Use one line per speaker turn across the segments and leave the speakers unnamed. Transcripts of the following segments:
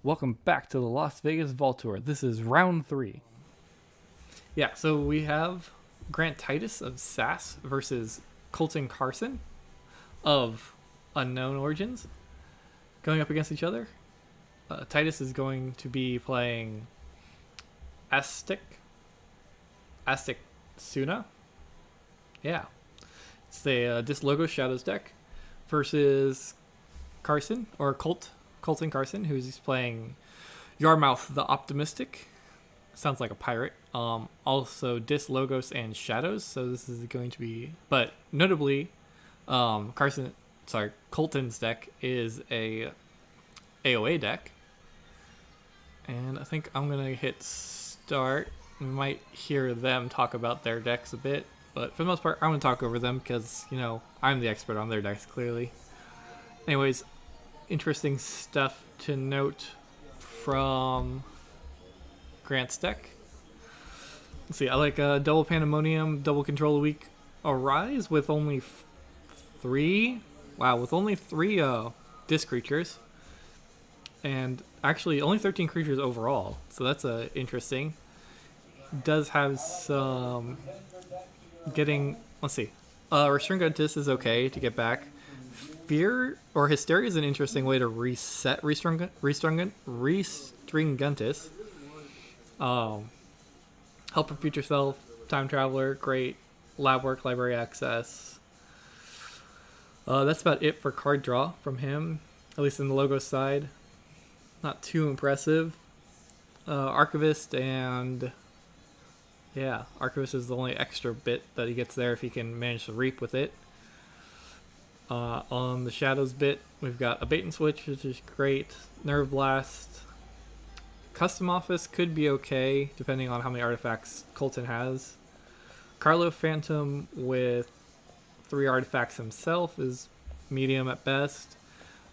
Welcome back to the Las Vegas Vault Tour. This is round 3. Yeah, so we have Grant Titus of SAS versus Colton Carson of Unknown Origins going up against each other. Titus is going to be playing Ascetic Tsana. Yeah. It's the Dis Logo Shadows deck versus Carson, or Colton Carson, who's playing Yarmouth the Optimistic. Sounds like a pirate. Also Dis Logos and Shadows. So this is going to be, but notably, Colton's deck is a AOA deck. And I think I'm gonna hit start. We might hear them talk about their decks a bit, but for the most part, I'm gonna talk over them because I'm the expert on their decks clearly. Anyways, interesting stuff to note from Grant's deck. Let's see, I like double Pandemonium, double Control a Week, Arise with only three disc creatures, and actually only 13 creatures overall, so that's interesting. Does have some Restringuntus is okay to get back. Fear or Hysteria is an interesting way to reset Restringuntus. Help of Future Self, Time Traveler, great. Lab Work, Library Access. That's about it for card draw from him, at least in the logo side. Not too impressive. Archivist Archivist is the only extra bit that he gets there if he can manage to reap with it. On the Shadows bit, we've got a Bait and Switch, which is great. Nerve Blast. Custom Office could be okay, depending on how many artifacts Colton has. Carlo Phantom with 3 artifacts himself is medium at best.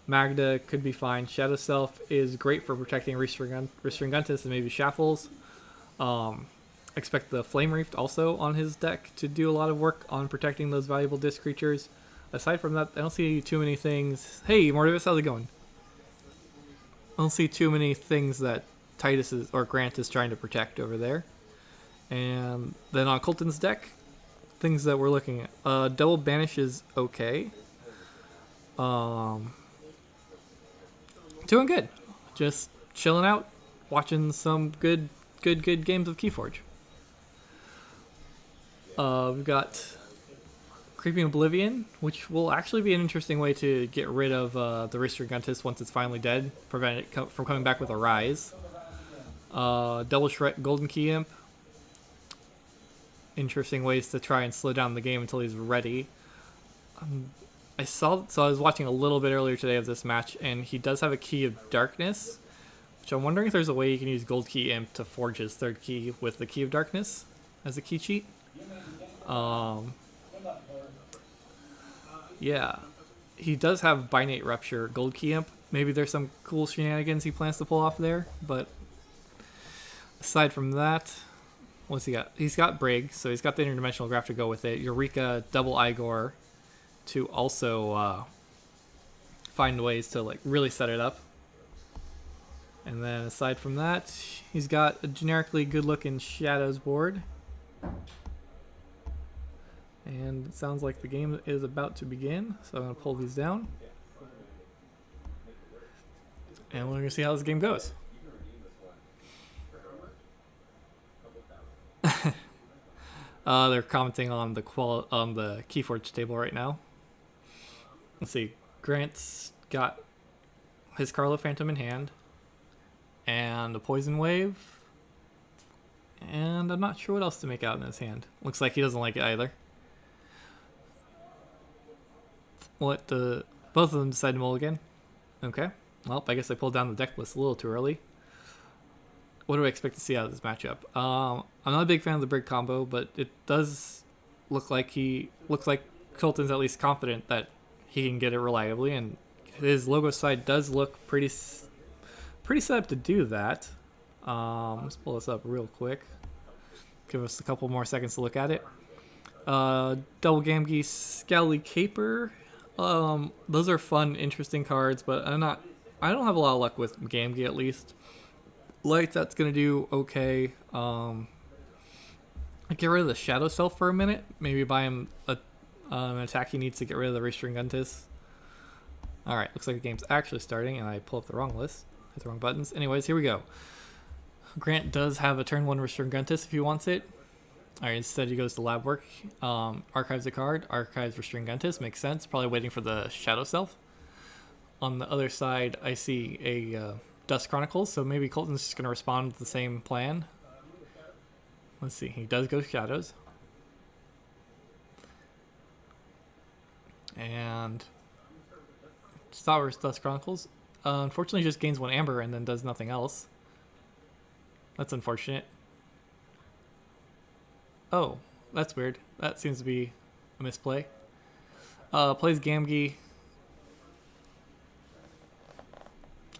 Magda could be fine. Shadow Self is great for protecting Restringuntus and maybe Shaffles. Expect the Flame Reef also on his deck to do a lot of work on protecting those valuable disc creatures. Aside from that, I don't see too many things. Hey, Mortivis, how's it going? I don't see too many things that Grant is trying to protect over there. And then on Colton's deck, things that we're looking at. Double Banish is okay. Doing good. Just chilling out, watching some good games of Keyforge. We've got Creeping Oblivion, which will actually be an interesting way to get rid of the Restringuntus once it's finally dead, prevent it from coming back with a Rise. Double Shred Golden Key Imp. Interesting ways to try and slow down the game until he's ready. I was watching a little bit earlier today of this match, and he does have a Key of Darkness, which I'm wondering if there's a way you can use Gold Key Imp to forge his 3rd key with the Key of Darkness as a key cheat. Yeah, he does have Binate Rupture Gold Key Imp. Maybe there's some cool shenanigans he plans to pull off there, but aside from that, what's he got? He's got Brig, so he's got the Interdimensional Graph to go with it. Eureka, double Igor to also find ways to really set it up. And then aside from that, he's got a generically good-looking Shadows board. And it sounds like the game is about to begin, so I'm going to pull these down. And we're going to see how this game goes. They're commenting on the Keyforge table right now. Let's see. Grant's got his Carlo Phantom in hand, and a Poison Wave, and I'm not sure what else to make out in his hand. Looks like he doesn't like it either. Both of them decide to mulligan. Okay. Well, I guess I pulled down the deck list a little too early. What do I expect to see out of this matchup? I'm not a big fan of the Brig combo, but it does look like Colton's at least confident that he can get it reliably, and his logo side does look pretty set up to do that. Let's pull this up real quick. Give us a couple more seconds to look at it. Double Gamgee Scowly Caper. Those are fun, interesting cards, but I'm not I don't have a lot of luck with Gamgee, at least. Light, that's going to do okay. I get rid of the Shadow Self for a minute. Maybe buy him an attack he needs to get rid of the Restringuntus. Alright, looks like the game's actually starting, and I pull up the wrong list. Hit the wrong buttons. Anyways, here we go. Grant does have a turn 1 Restringuntus if he wants it. Alright, instead he goes to lab work. Archives a card. Archives Restringuntus. Makes sense. Probably waiting for the Shadow Self. On the other side, I see a Dust Chronicles, so maybe Colton's just going to respond with the same plan. Let's see. He does go Shadows. And Stowers Dust Chronicles. Unfortunately, just gains 1 Amber and then does nothing else. That's unfortunate. Oh, that's weird. That seems to be a misplay. Plays Gamgee.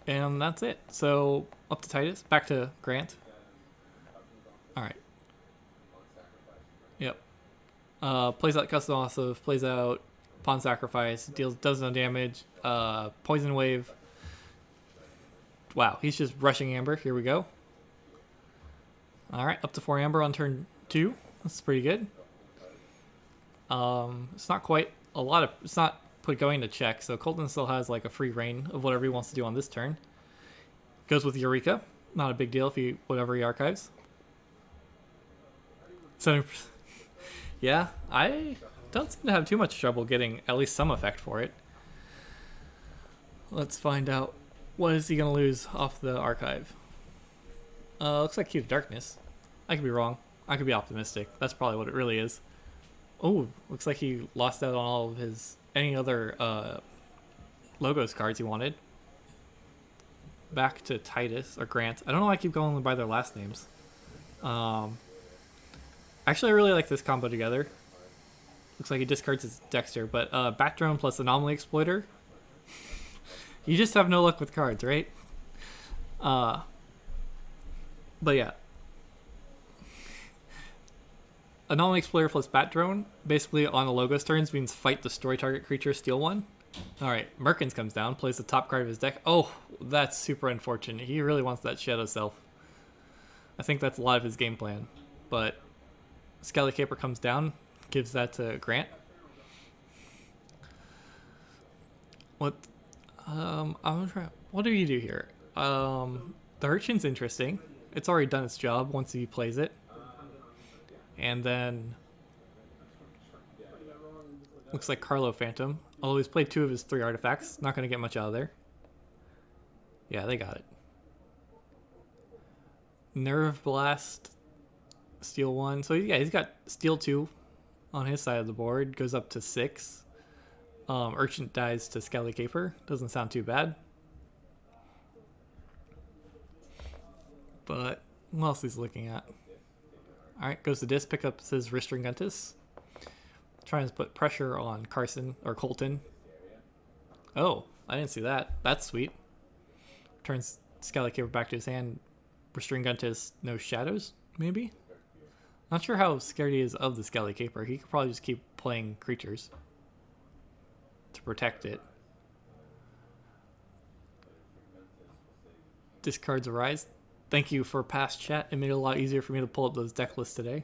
And that's it. So, up to Titus. Back to Grant. Alright. Yep. Plays out Custom Offensive. Plays out Pawn Sacrifice. Does no damage. Poison Wave. Wow, he's just rushing Amber. Here we go. Alright, up to 4 Amber on turn 2. That's pretty good. It's not quite a lot of... It's not going to check, so Colton still has like a free reign of whatever he wants to do on this turn. Goes with Eureka. Not a big deal if he... Whatever he archives. So... Yeah, I don't seem to have too much trouble getting at least some effect for it. Let's find out. What is he going to lose off the archive? Looks like Key to Darkness. I could be wrong. I could be optimistic. That's probably what it really is. Oh, looks like he lost out on all of his... Any other Logos cards he wanted. Back to Titus, or Grant. I don't know why I keep calling them by their last names. Actually, I really like this combo together. Looks like he discards his Dexter, but Bat Drone plus Anomaly Exploiter. You just have no luck with cards, right? But yeah. Anomaly Exploiter plus Bat Drone, basically on the Logos turns, means fight, destroy target creature, steal 1. Alright, Merkins comes down, plays the top card of his deck. Oh, that's super unfortunate. He really wants that Shadow Self. I think that's a lot of his game plan. But Skelly Caper comes down, gives that to Grant. What I'm gonna try. What do you do here? The Archon's interesting. It's already done its job once he plays it. And then looks like Carlo Phantom. Although he's played 2 of his 3 artifacts. Not going to get much out of there. Yeah, they got it. Nerve Blast. Steal 1. So yeah, he's got Steal 2 on his side of the board. Goes up to 6. Urchin dies to Skelly Caper. Doesn't sound too bad. But what else he's looking at? Alright, goes to disc, pick up his Restringuntus. Trying to put pressure on Carson, or Colton. Oh, I didn't see that. That's sweet. Turns Skelly Caper back to his hand. Restringuntus, no shadows, maybe? Not sure how scared he is of the Skelly Caper. He could probably just keep playing creatures to protect it. Discards Arise. Thank you for past chat. It made it a lot easier for me to pull up those deck lists today.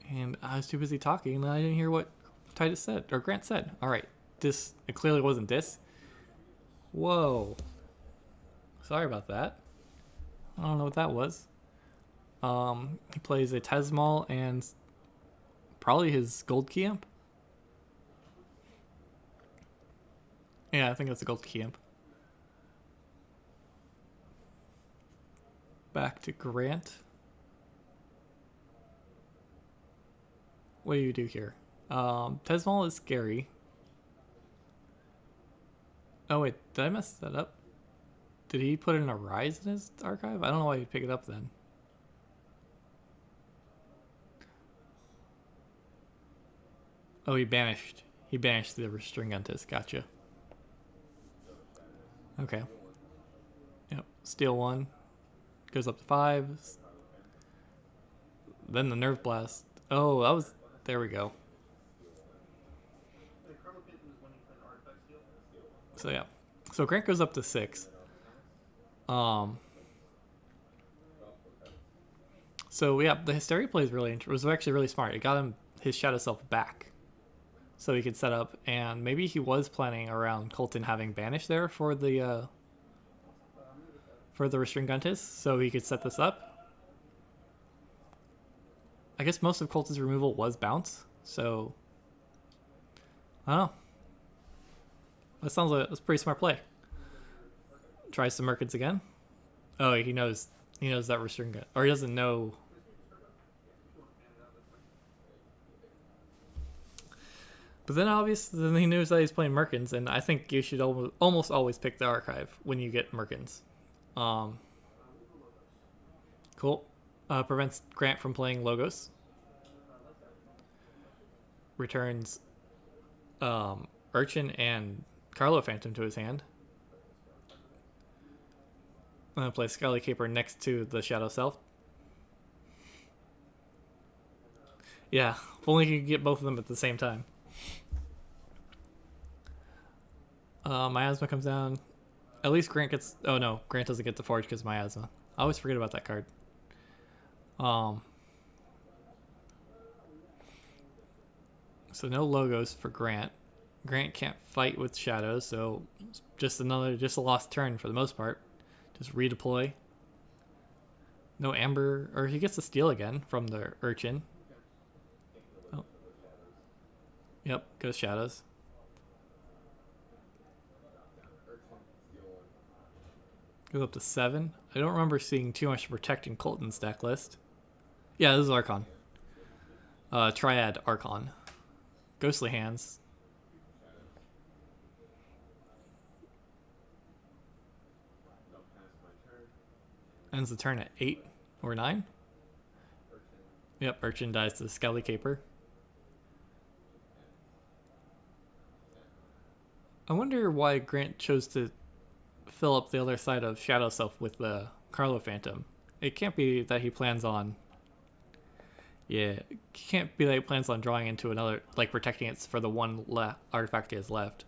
And I was too busy talking and I didn't hear what Titus said, or Grant said. Alright, this, it clearly wasn't this. Whoa. Sorry about that. I don't know what that was. He plays a Tesmal and probably his Gold Key Imp. Yeah, I think that's a Gold Key Imp. Back to Grant. What do you do here? Tesmal is scary. Oh wait, did I mess that up? Did he put in a Rise in his archive? I don't know why he'd pick it up then. Oh, he banished the Restringuntus. Gotcha. Okay. Yep. Steal 1. Goes up to 5. Then the Nerve Blast. Oh, that was... There we go. So yeah. So Grant goes up to 6. So yeah, the Hysteria play was actually really smart. It got him his Shadow Self back, so he could set up, and maybe he was planning around Colton having Banish there for the Restringuntis, so he could set this up. I guess most of Colton's removal was bounce, so I don't know. That sounds like a pretty smart play. Tries some Merkins again. Oh, he knows that Restringun, or he doesn't know. But then then he knows that he's playing Merkins, and I think you should almost always pick the Archive when you get Merkins. Cool. Prevents Grant from playing Logos. Returns Archon and Carlo Phantom to his hand. I'm going to play Skelly Caper next to the Shadow Self. Yeah, if only you could get both of them at the same time. Miasma comes down. At least Grant gets... Oh no, Grant doesn't get the Forge because Miasma. I always forget about that card. So no Logos for Grant. Grant can't fight with Shadows, so just a lost turn for the most part. Just redeploy. No Amber, or he gets the steal again from the Urchin. Oh. Yep, goes Shadows. Goes up to 7. I don't remember seeing too much to protect in Colton's deck list. Yeah, this is Archon. Triad Archon. Ghostly Hands. Ends the turn at 8 or 9. Yep, Urchin dies to the Skelly Caper. I wonder why Grant chose to fill up the other side of Shadow Self with the Carlo Phantom. It can't be that he plans on... Yeah, it can't be that he plans on drawing into another, like protecting it for the one artifact he has left.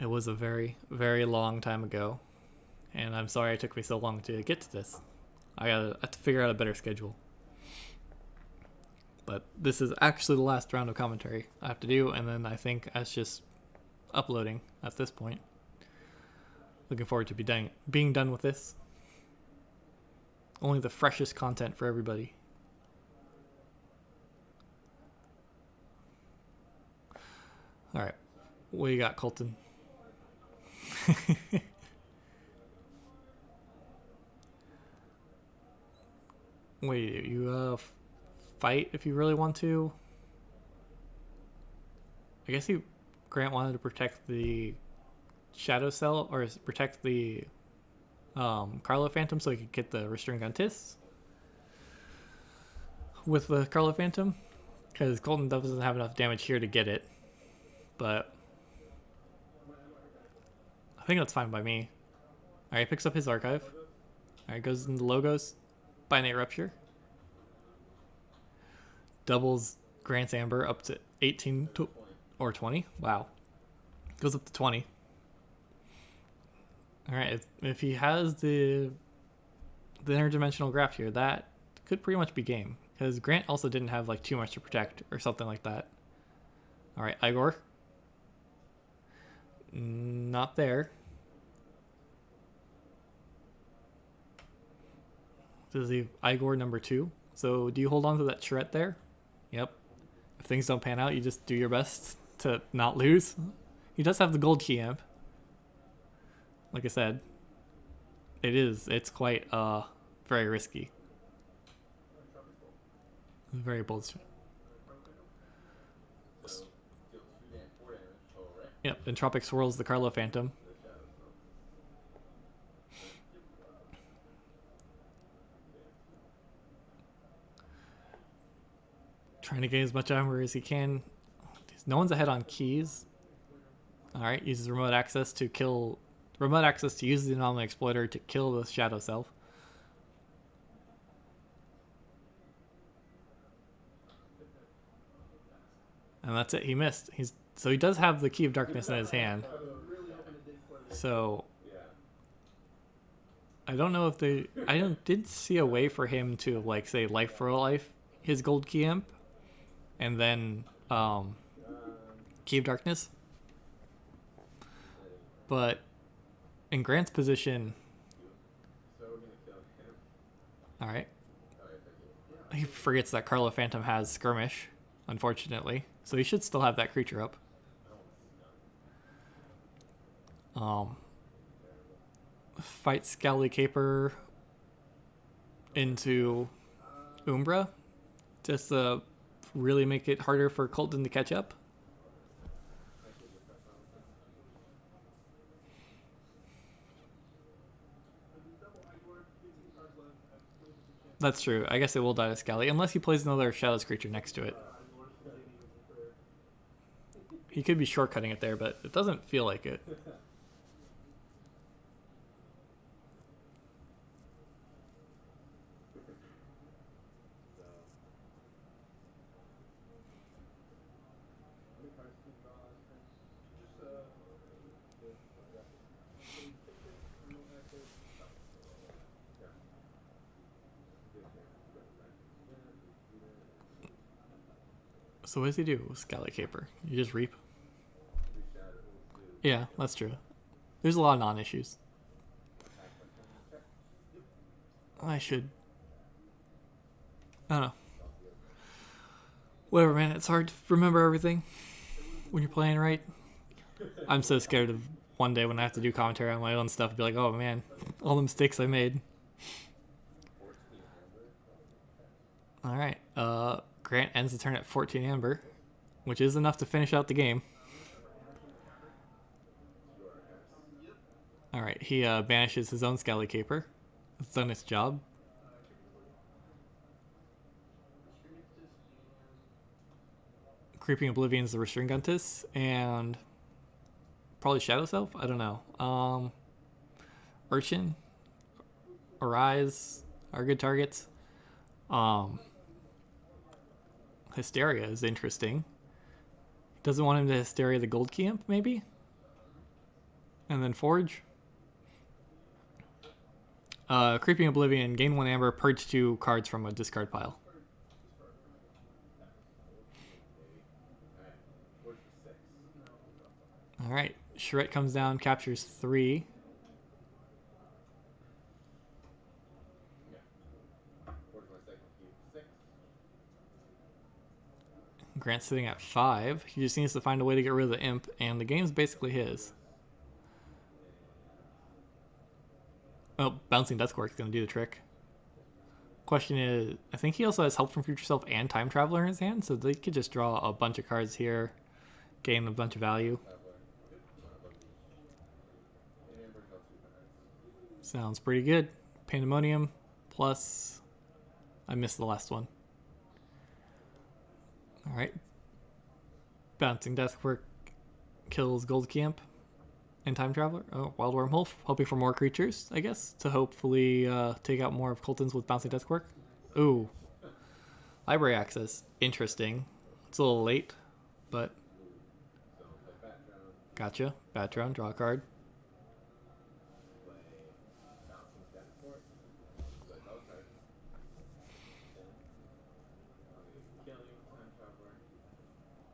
It was a very, very long time ago, and I'm sorry it took me so long to get to this. I have to figure out a better schedule. But this is actually the last round of commentary I have to do, and then I think that's just uploading at this point. Looking forward to being done with this. Only the freshest content for everybody. Alright, what you got, Colton? Wait, you fight if you really want to? I guess Grant wanted to protect the Shadow Cell, or protect the Carlo Phantom so he could get the Restringuntis with the Carlo Phantom, because Colton doesn't have enough damage here to get it. But I think that's fine by me. Alright, picks up his Archive. Alright, goes into Logos. Binate Rupture. Doubles Grant's Amber up to 18 or 20. Wow. Goes up to 20. Alright, if he has the interdimensional graph here, that could pretty much be game. Because Grant also didn't have like too much to protect or something like that. Alright, Igor. Not there. This is the Igor number 2. So do you hold on to that Charette there? Yep. If things don't pan out, you just do your best to not lose. He does have the gold key amp. Like I said, it's quite very risky. Very bold. Yep, Entropic swirls the Carlo Phantom. Trying to gain as much armor as he can. No one's ahead on keys. Alright, uses remote access to use the Anomaly Exploiter to kill the Shadow Self. And that's it, he missed. He's So he does have the Key of Darkness in his hand. So I don't know if they... did see a way for him to, like, say, life for a life his gold key imp. And then Key of Darkness. But in Grant's position... Alright. He forgets that Carlo Phantom has Skirmish, unfortunately. So he should still have that creature up. Fight Scowly Caper into Umbra. Just to really make it harder for Colton to catch up. That's true. I guess it will die to Scally, unless he plays another Shadows creature next to it. He could be shortcutting it there, but it doesn't feel like it. So what does he do with Scally Caper? You just reap? Yeah, that's true. There's a lot of non-issues. I don't know. Whatever, man. It's hard to remember everything when you're playing, right? I'm so scared of one day when I have to do commentary on my own stuff, be like, oh man, all the mistakes I made. Alright, Grant ends the turn at 14 Amber, which is enough to finish out the game. Alright, he banishes his own Scally Caper. It's done its job. Creeping Oblivion's the Restringuntus, and probably Shadow Self? I don't know. Archon, Arise are good targets. Hysteria is interesting. Doesn't want him to Hysteria the Gold Key Imp, maybe? And then Forge. Creeping Oblivion, gain 1 Amber, purge 2 cards from a discard pile. Alright, Charette comes down, captures 3. Grant's sitting at 5. He just needs to find a way to get rid of the imp, and the game's basically his. Oh, Bouncing Deathquark is going to do the trick. Question is, I think he also has Help from Future Self and Time Traveler in his hand, so they could just draw a bunch of cards here, gain a bunch of value. Sounds pretty good. Pandemonium, plus... I missed the last one. Alright. Bouncing Deathquark kills Gold Camp and Time Traveler. Oh, Wild Wormhole, hoping for more creatures, I guess, to hopefully take out more of Colton's with Bouncing Deathquark. Ooh. Library access. Interesting. It's a little late, but... Gotcha. Battron, draw a card.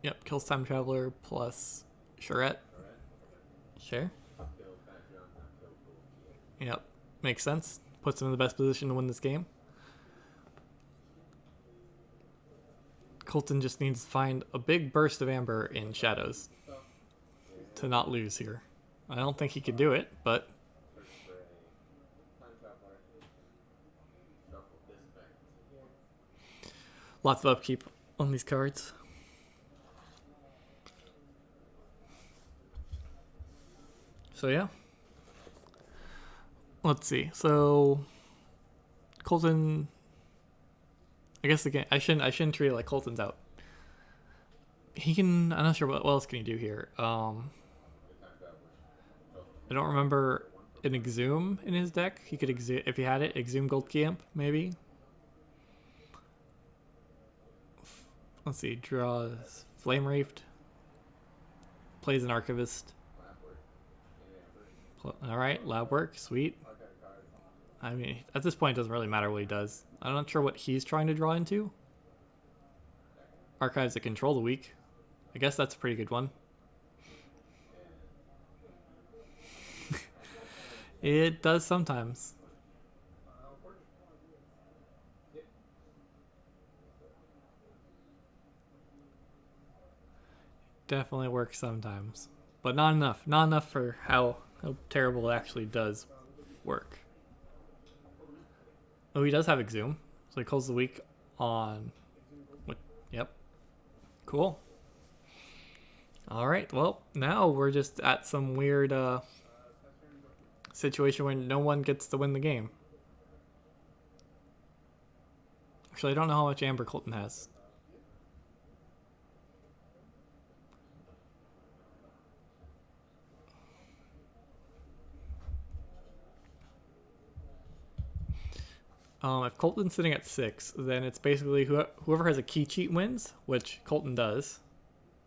Yep, kills Time Traveler plus Charette. Sure. Yep, makes sense. Puts him in the best position to win this game. Colton just needs to find a big burst of Amber in Shadows to not lose here. I don't think he could do it, but... Lots of upkeep on these cards. So yeah, let's see. So Colton, I guess again, I shouldn't treat it like Colton's out. He can. I'm not sure what else can he do here. I don't remember an Exhume in his deck. He could if he had it. Exhume Gold Camp maybe. Let's see. Draws Flame Wraith. Plays an Archivist. Alright, lab work, sweet. I mean, at this point, it doesn't really matter what he does. I'm not sure what he's trying to draw into. Archives that control the weak. I guess that's a pretty good one. It does sometimes. Definitely works sometimes. But not enough. Not enough for how terrible it actually does work. Oh, he does have Exhume. So he calls the weak on... Yep. Cool. Alright, well, now we're just at some weird situation where no one gets to win the game. Actually, I don't know how much Amber Colton has. If Colton's sitting at 6, then it's basically whoever has a key cheat wins, which Colton does.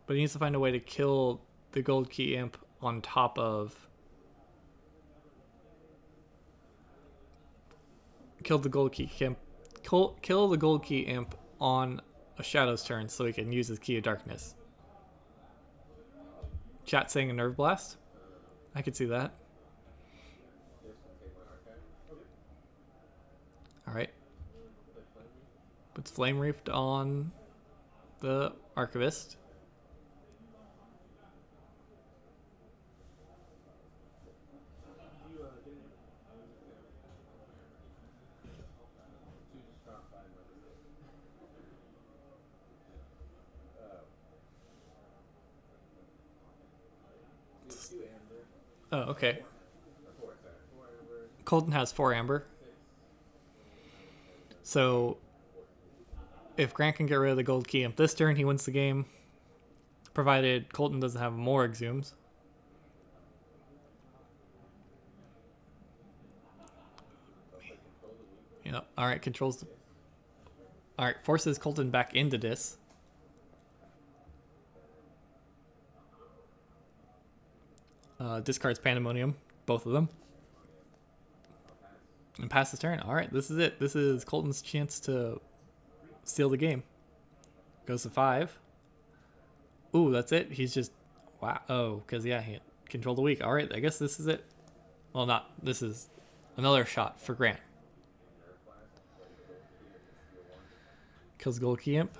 But he needs to find a way to kill the gold key imp on top of... Kill the gold key imp. Kill the gold key imp on a Shadow's turn so he can use his Key of Darkness. Chat saying a Nerve Blast? I could see that. Alright. Puts Flame Reefed on the Archivist. Oh, okay. Colton has 4 Amber. So, if Grant can get rid of the gold key imp this turn, he wins the game. Provided Colton doesn't have more Exhumes. Yep. Alright, controls the... Alright, forces Colton back into this. Discards Pandemonium, both of them. And pass his turn. Alright, this is it. This is Colton's chance to steal the game. Goes to 5. Ooh, that's it. He's just... Wow. Oh, because, yeah, he controlled the weak. Alright, I guess this is it. Well, not. This is another shot for Grant. Kills Gold Key Imp.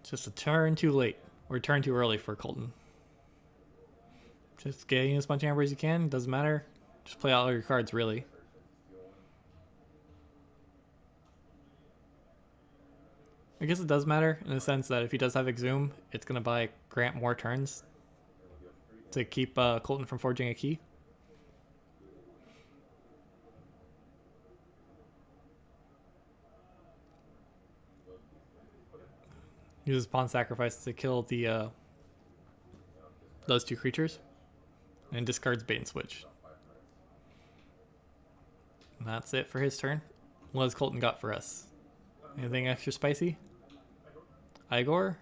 Just a turn too late. Or a turn too early for Colton. Just getting as much Amber as you can. Doesn't matter. Just play out all your cards, really. I guess it does matter in the sense that if he does have Exhume, it's going to buy Grant more turns to keep Colton from forging a key. Uses Pawn Sacrifice to kill the those 2 creatures. And discards Bait and Switch. And that's it for his turn. What has Colton got for us? Anything extra spicy? Igor?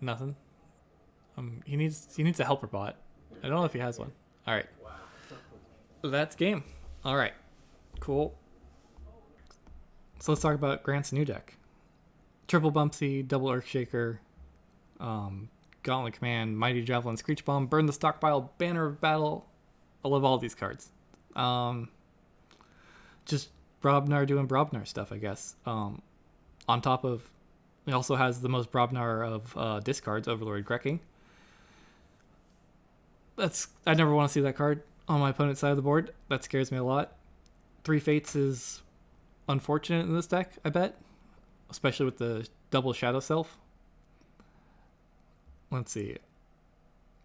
Nothing. He needs a helper bot. I don't know if he has one. Alright. That's game. Alright. Cool. So let's talk about Grant's new deck. Triple Bumpsy, Double Earthshaker, Gauntlet Command, Mighty Javelin, Screech Bomb, Burn the Stockpile, Banner of Battle. I love all these cards. Just Brobnar doing Brobnar stuff, I guess. On top of, it also has the most Brobnar of discards, Overlord Grekking. I never want to see that card on my opponent's side of the board. That scares me a lot. 3 Fates is unfortunate in this deck, I bet. Especially with the double Shadow Self. Let's see.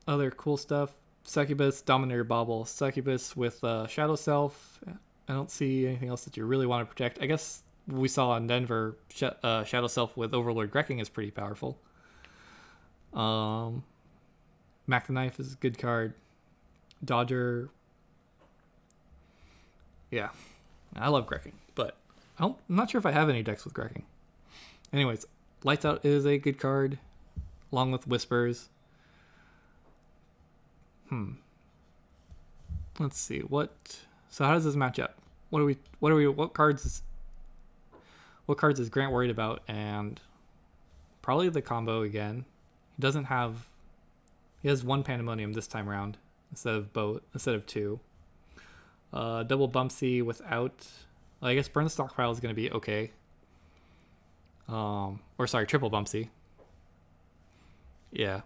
Other cool stuff. Succubus, Dominator Bauble. Succubus with Shadow Self. I don't see anything else that you really want to protect. I guess we saw in Denver, Shadow Self with Overlord Grekking is pretty powerful. Mac the Knife is a good card. Dodger. Yeah. I love Grekking, but I'm not sure if I have any decks with Grekking. Anyways, Lights Out is a good card, along with Whispers. Let's see So how does this match up? What cards is Grant worried about? And probably the combo again. He has one Pandemonium this time around instead of two. Double Bumpsy without. Well, I guess Burn the Stockpile is going to be okay. Triple Bumpsy. Yeah.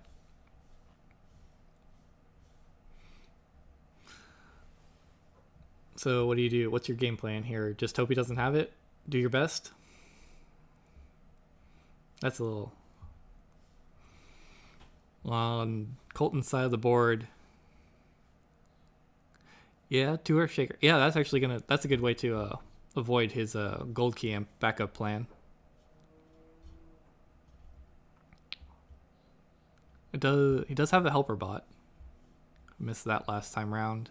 So what do you do? What's your game plan here? Just hope he doesn't have it? Do your best? That's a little... On Colton's side of the board... Yeah, 2 Earthshaker. Yeah, that's a good way to avoid his Gold Key Amp backup plan. He does have the Helper Bot. Missed that last time round.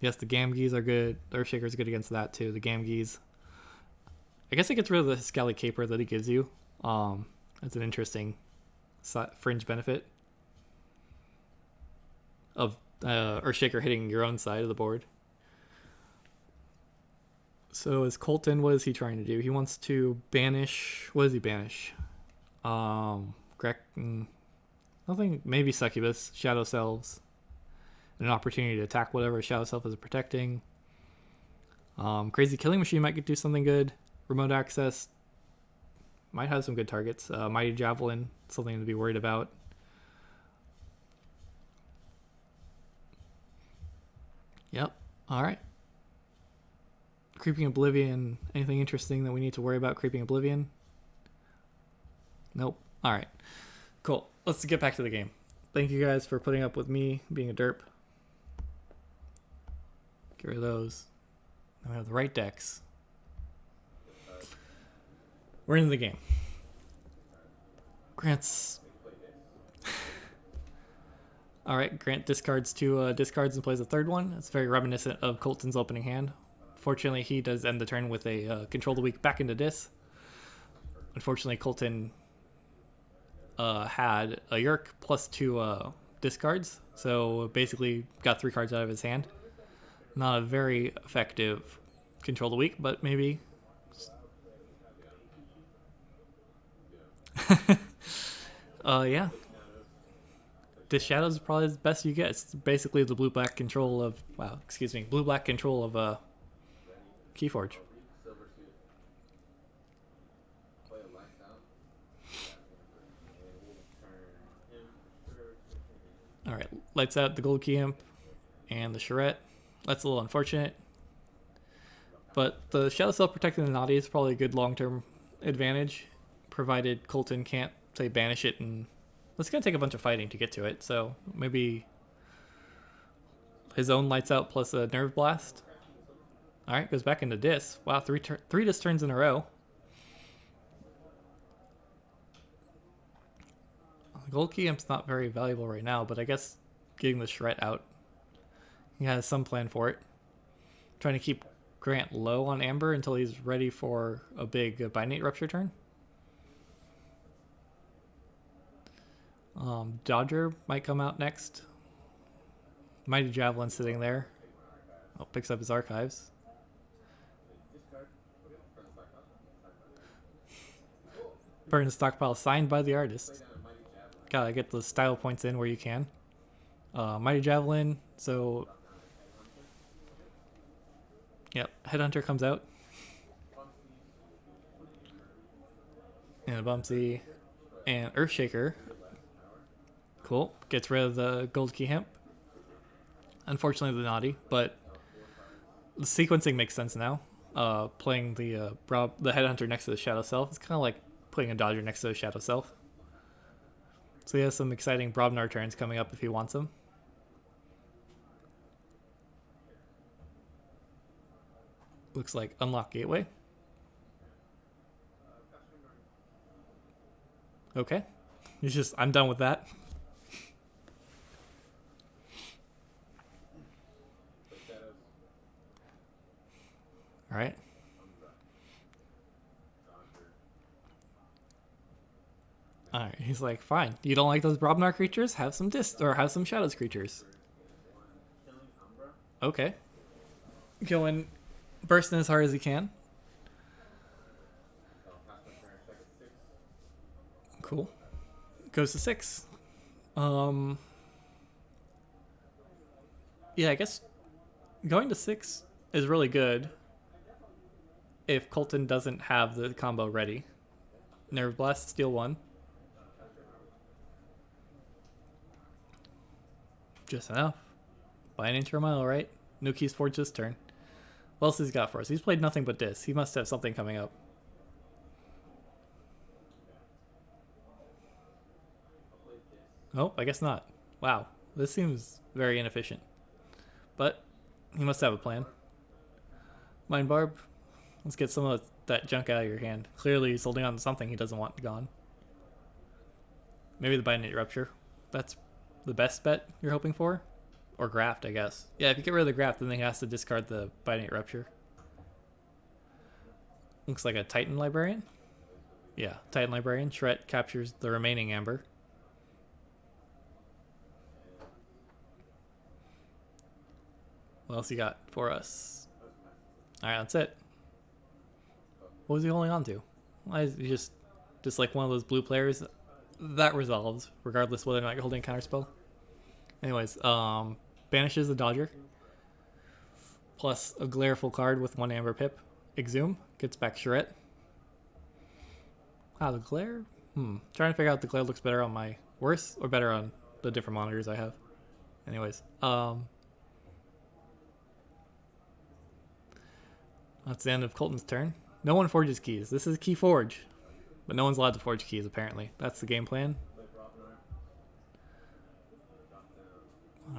Yes, the Gamgees are good. The Earthshaker's good against that too. The Gamgees. I guess it gets rid of the Scally Caper that he gives you. It's an interesting fringe benefit of Earthshaker hitting your own side of the board. So as Colton, what is he trying to do? He wants to banish... What does he banish? Nothing. Maybe Succubus, Shadow Selves. An opportunity to attack whatever Shadow Self is protecting. Crazy Killing Machine might do something good. Remote Access might have some good targets. Mighty Javelin, something to be worried about. Yep. All right. Creeping Oblivion. Anything interesting that we need to worry about Creeping Oblivion? Nope. All right. Cool. Let's get back to the game. Thank you guys for putting up with me being a derp. Get rid of those. Now we have the right decks. We're into the game. Grant's... Alright, Grant discards 2 discards and plays a third one. It's very reminiscent of Colton's opening hand. Fortunately, he does end the turn with a Control the Weak back into Dis. Unfortunately, Colton had a Yerk plus 2 discards, so basically got 3 cards out of his hand. Not a very effective Control the Weak, but maybe... yeah. Dis Shadows is probably the best you get. It's basically the blue-black control of... blue-black control of Keyforge. Alright, Lights Out, the Gold Key Imp, and the Charette. That's a little unfortunate. But the Shadow Self protecting the Naughty is probably a good long-term advantage, provided Colton can't, say, banish it, and it's going to take a bunch of fighting to get to it, so maybe his own Lights Out plus a Nerve Blast. Alright, goes back into Dis. Wow, 3 Dis turns in a row. The Gold Key Imp's not very valuable right now, but I guess getting the Charette out, he has some plan for it. Trying to keep Grant low on Amber until he's ready for a big Binate Rupture turn. Dodger might come out next. Mighty Javelin sitting there. Oh, picks up his archives. Burn the Stockpile signed by the artist. Gotta get the style points in where you can. Mighty Javelin, so... Yep, Headhunter comes out. And a Bumpsy. And Earthshaker. Cool. Gets rid of the Gold Key Hemp. Unfortunately, the Naughty, but the sequencing makes sense now. Playing the Headhunter next to the Shadow Self. It's kind of like putting a Dodger next to the Shadow Self. So he has some exciting Brobnar turns coming up if he wants them. Looks like Unlock Gateway. Okay. He's just, I'm done with that. Alright. Alright, he's like, fine. You don't like those Brobnar creatures? Have some or have some Shadows creatures. Okay. Going bursting as hard as he can. Cool. Goes to 6. Yeah, I guess going to 6 is really good if Colton doesn't have the combo ready. Nerve Blast, steal 1. Just enough. By an inch or a mile, right? No keys forged this turn. What else has he got for us? He's played nothing but this. He must have something coming up. Oh, I guess not. Wow, this seems very inefficient. But he must have a plan. Mind Barb, let's get some of that junk out of your hand. Clearly he's holding on to something he doesn't want gone. Maybe the Binate Rupture. That's the best bet you're hoping for? Or Graft, I guess. Yeah, if you get rid of the Graft, then he has to discard the Binate Rupture. Looks like a Titan Librarian. Yeah, Titan Librarian. Shret captures the remaining Amber. What else you got for us? Alright, that's it. What was he holding on to? Why is he just like one of those blue players? That resolves, regardless whether or not you're holding a counterspell. Anyways, banishes the Dodger. Plus a Glareful card with 1 Amber Pip. Exhume. Gets back Shret. Wow, the Glare? Trying to figure out if the Glare looks better on my worse or better on the different monitors I have. Anyways, that's the end of Colton's turn. No one forges keys. This is Key Forge. But no one's allowed to forge keys, apparently. That's the game plan.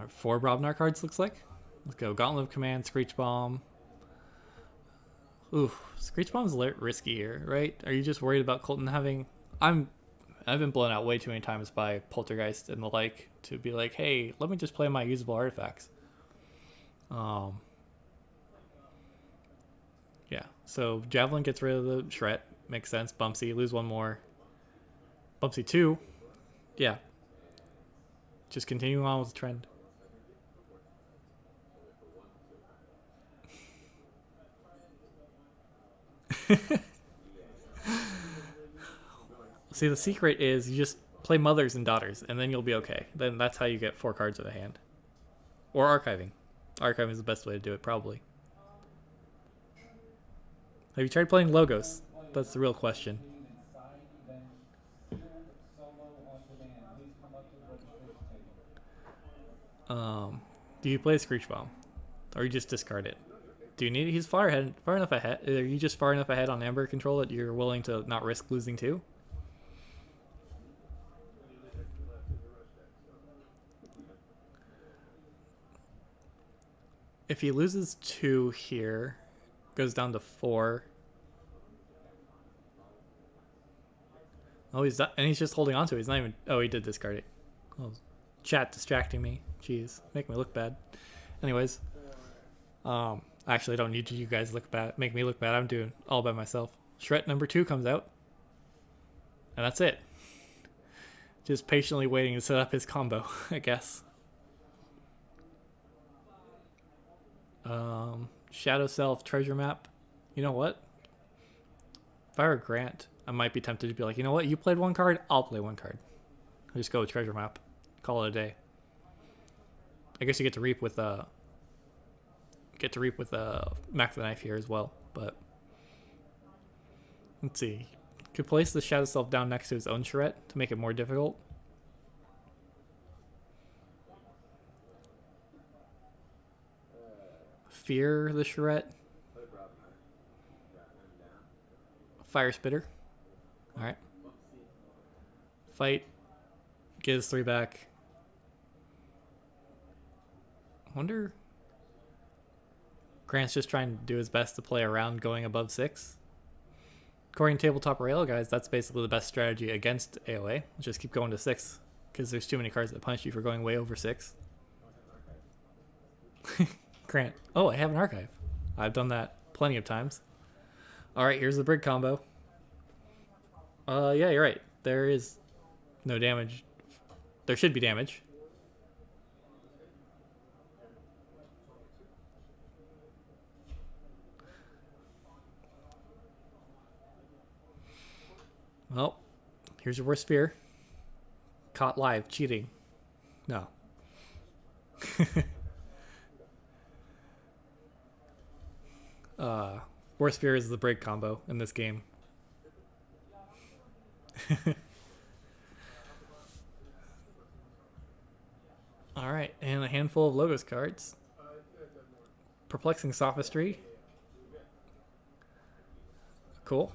4 Brobnar cards, looks like. Let's go. Gauntlet of Command, Screech Bomb. Ooh, Screech Bomb's risky here, right? Are you just worried about Colton having... I've been blown out way too many times by Poltergeist and the like to be like, hey, let me just play my usable artifacts. Yeah, so Javelin gets rid of the Shret. Makes sense. Bumpsy, lose 1 more. Bumpsy 2. Yeah. Just continuing on with the trend. See, the secret is you just play Mothers and Daughters, and then you'll be okay. Then that's how you get 4 cards in the hand. Or archiving. Archiving is the best way to do it, probably. Have you tried playing Logos? That's the real question. Do you play Screech Bomb? Or you just discard it? Do you need it? He's far enough ahead. Are you just far enough ahead on Amber control that you're willing to not risk losing 2? If he loses 2 here, goes down to 4. Oh, he's not, and he's just holding on to it. He's not even... Oh, he did discard it. Oh, chat distracting me. Jeez, make me look bad. Anyways, actually, I don't need you guys look bad. Make me look bad. I'm doing all by myself. Shret number 2 comes out, and that's it. Just patiently waiting to set up his combo, I guess. Shadow Self, Treasure Map. You know what? If I were Grant, I might be tempted to be like, you know what? You played 1 card, I'll play 1 card. I'll just go with Treasure Map. Call it a day. I guess you get to reap with Mac the Knife here as well, but let's see. Could place the Shadow Self down next to his own Shret to make it more difficult. Fear the Shret. Fire Spitter. Alright. Fight. Get his 3 back. Wonder... Grant's just trying to do his best to play around going above 6. According to Tabletop Rail, guys, that's basically the best strategy against AoA. Just keep going to 6, because there's too many cards that punish you for going way over 6. Grant. Oh, I have an archive. I've done that plenty of times. Alright, here's the Brig combo. Yeah, you're right. There is No damage. There should be damage. Well, here's your worst fear. Caught live cheating. No. Worst fear is the break combo in this game. Alright, and a handful of Logos cards. Perplexing Sophistry. Cool.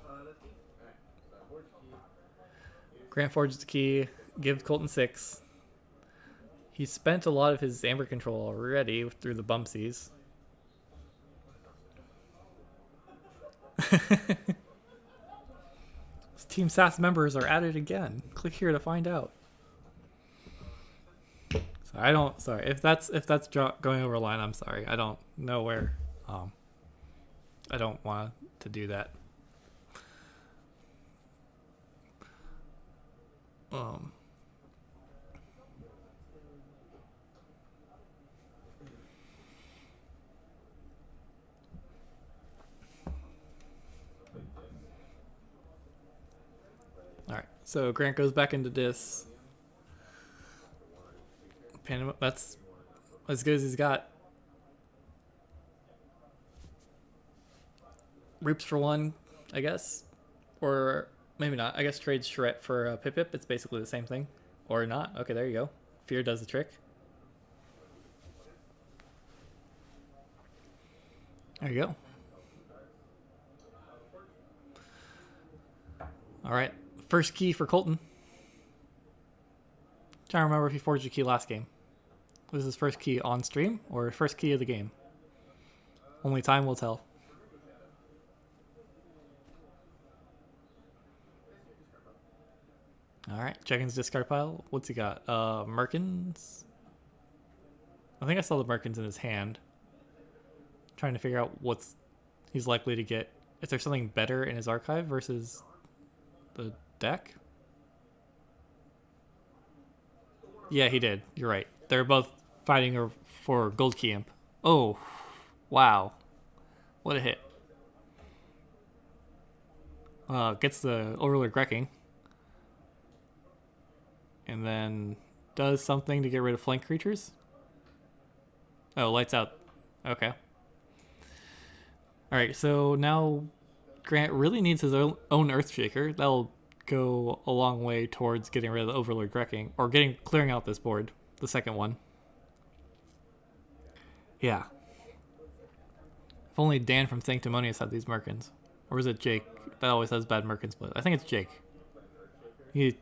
Grant forges the key. Give Colton 6. He spent a lot of his Amber control already through the Bumpsies. Team SAS members are at it again. Click here to find out. So I don't. Sorry if that's going over a line. I'm sorry. I don't know where. I don't want to do that. Alright, so Grant goes back into this. That's as good as he's got. Reaps for 1, I guess. Or maybe not. I guess trades Charette for Pip. It's basically the same thing. Or not. Okay, there you go. Fear does the trick. There you go. Alright. First key for Colton. Trying to remember if he forged a key last game. Was his first key on stream or first key of the game? Only time will tell. Alright, checking his discard pile. What's he got? Merkins? I think I saw the Merkins in his hand. Trying to figure out what's he's likely to get. Is there something better in his archive versus the deck? Yeah, he did. You're right. They're both fighting for Gold Key Imp. Oh, wow. What a hit. Gets the Overlord Grecking. And then does something to get rid of flank creatures. Oh, lights out. Okay. Alright, so now Grant really needs his own Earthshaker. That'll go a long way towards getting rid of the Overlord Grecking. Or clearing out this board. The second one. Yeah. If only Dan from Sanctimonious had these Merkins. Or is it Jake? That always has bad Merkin split. I think it's Jake. Yeah.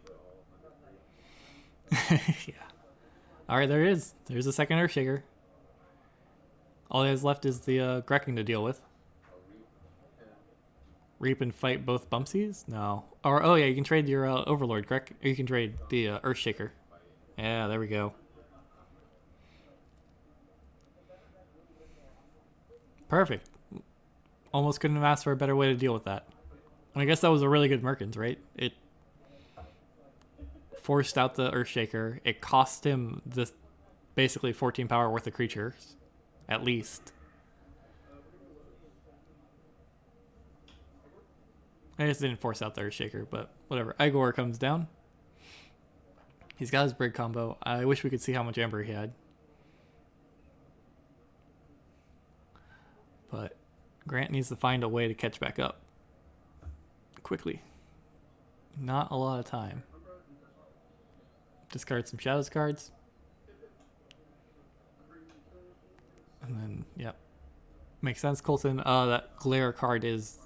Alright, there it is. There's a second Earthshaker. All he has left is the Grecking to deal with. Reap and fight both Bumpsies? No. Or, oh yeah, you can trade your Overlord Grec. Or you can trade the Earthshaker. Yeah, there we go. Perfect. Almost couldn't have asked for a better way to deal with that. And I guess that was a really good Merkins, right? It forced out the Earthshaker. It cost him this basically 14 power worth of creatures. At least. I just didn't force out the Earthshaker, but whatever. Igor comes down. He's got his Brig combo. I wish we could see how much Amber he had. But Grant needs to find a way to catch back up. Quickly. Not a lot of time. Discard some Shadows cards. And then, yep. Makes sense, Colton. That Glare card is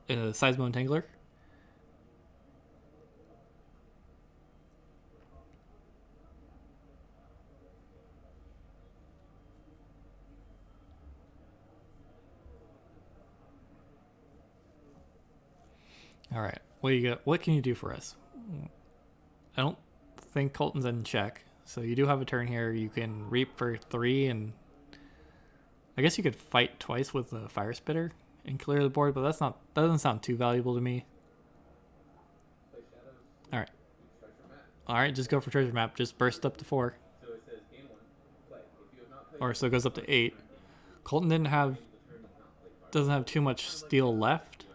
a Seismo Entangler. Alright, what can you do for us? I don't think Colton's in check, so you do have a turn here. You can Reap for 3, and I guess you could fight twice with the Fire Spitter and clear the board, but that doesn't sound too valuable to me. Alright. Alright, just go for treasure map. Just burst up to 4. Or so it goes up to 8. Colton doesn't have too much steel left.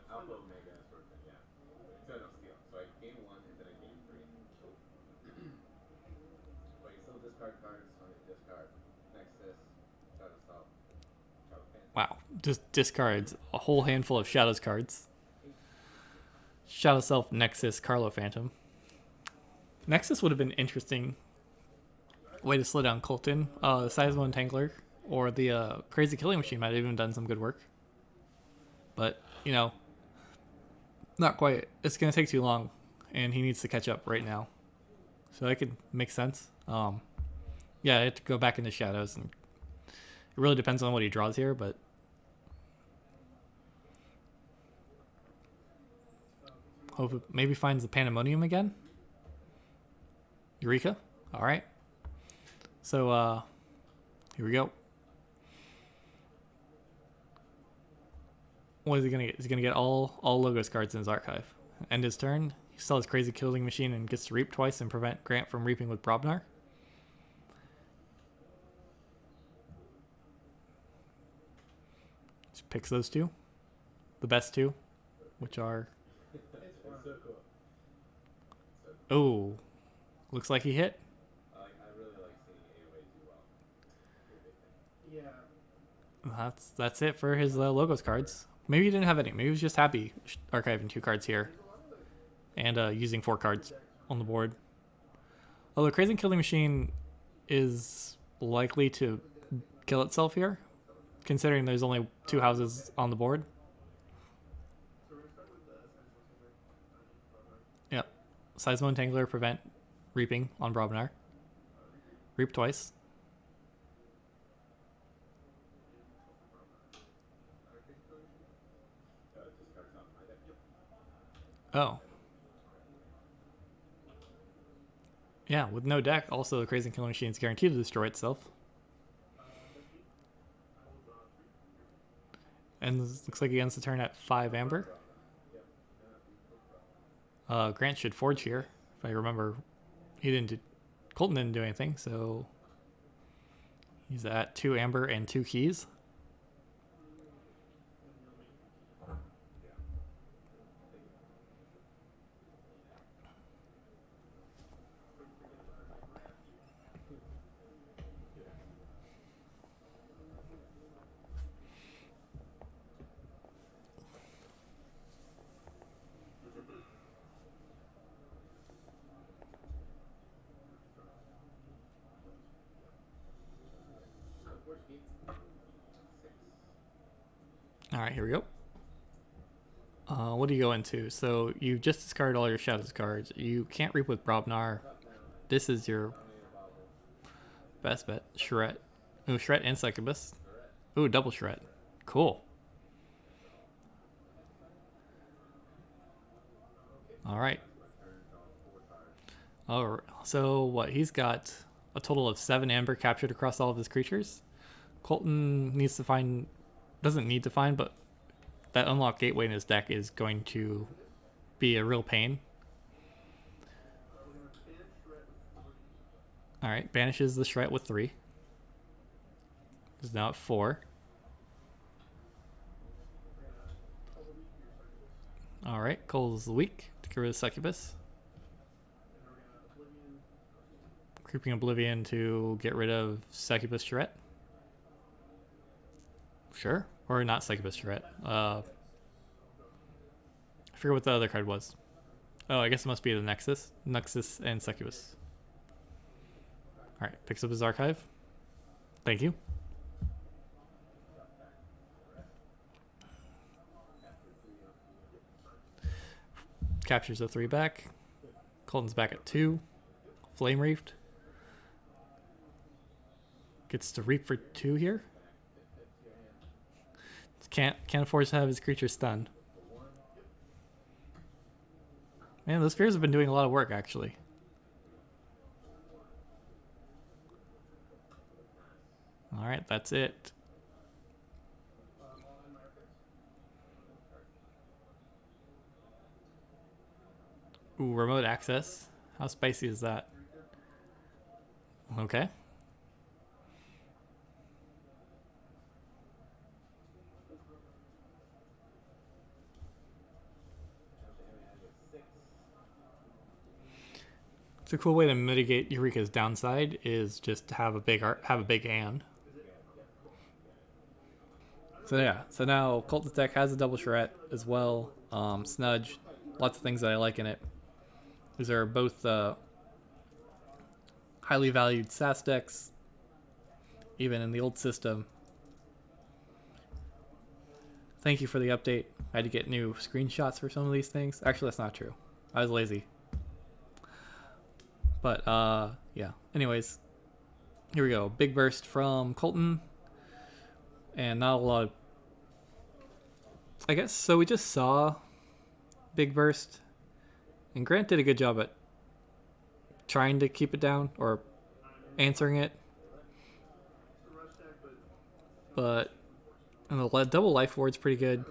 Wow, just discards a whole handful of Shadows cards. Shadow Self, Nexus, Carlo Phantom. Nexus would have been interesting way to slow down Colton. The Seismo Entangler or the Crazy Killing Machine might have even done some good work. But, you know, not quite. It's going to take too long, and he needs to catch up right now. So that could make sense. Yeah, I have to go back into Shadows, and it really depends on what he draws here, but hope it maybe finds the Pandemonium again. Eureka. All right. So, here we go. What is he going to get? He's going to get all Logos cards in his archive. End his turn. He sells Crazy Killing Machine and gets to reap twice and prevent Grant from reaping with Brobnar. Just picks those two. The best two, which are... Oh, looks like he hit. That's it for his Logos cards. Maybe he didn't have any. Maybe he was just happy archiving 2 cards here and using 4 cards on the board. Although Crazy Killing Machine is likely to kill itself here, considering there's only 2 houses on the board. Yep. Seismo Entangler, prevent reaping on Brobnar. Reap twice. Oh. Yeah, with no deck, also the Crazy Killing Machine is guaranteed to destroy itself. And looks like he ends the turn at 5 Amber. Grant should forge here, if I remember. Colton didn't do anything, so he's at 2 Amber and 2 keys. All right, here we go. What do you go into? So you just discarded all your Shadows cards. You can't reap with Brobnar. This is your best bet. Shred. Ooh, Shred and Succubus. Ooh, double Shred. Cool. All right. Oh, so what? He's got a total of 7 Amber captured across all of his creatures. Colton doesn't need to find, but that Unlock Gateway in his deck is going to be a real pain. Alright, banishes the Shred with 3. Is now at 4. Alright, Cole's weak to get rid of Succubus. Creeping Oblivion to get rid of Succubus Shred. Sure. Or not Succubus Shred. I forget what the other card was. Oh, I guess it must be the Nexus. Nexus and Succubus. Alright, picks up his archive. Thank you. Captures the 3 back. Colton's back at 2. Flame Reefed. Gets to reap for 2 here. Can't afford to have his creature stunned. Man, those spheres have been doing a lot of work, actually. Alright, that's it. Ooh, remote access. How spicy is that? Okay. It's a cool way to mitigate Eureka's downside is just to have a big hand. So yeah, so now Colton's deck has a double charrette as well. Snudge, lots of things that I like in it. These are both highly valued SAS decks, even in the old system. Thank you for the update. I had to get new screenshots for some of these things. Actually, that's not true. I was lazy. But yeah. Anyways, here we go. Big burst from Colton, and not a lot of, I guess. So we just saw big burst, and Grant did a good job at trying to keep it down or answering it. But and the double life ward's pretty good.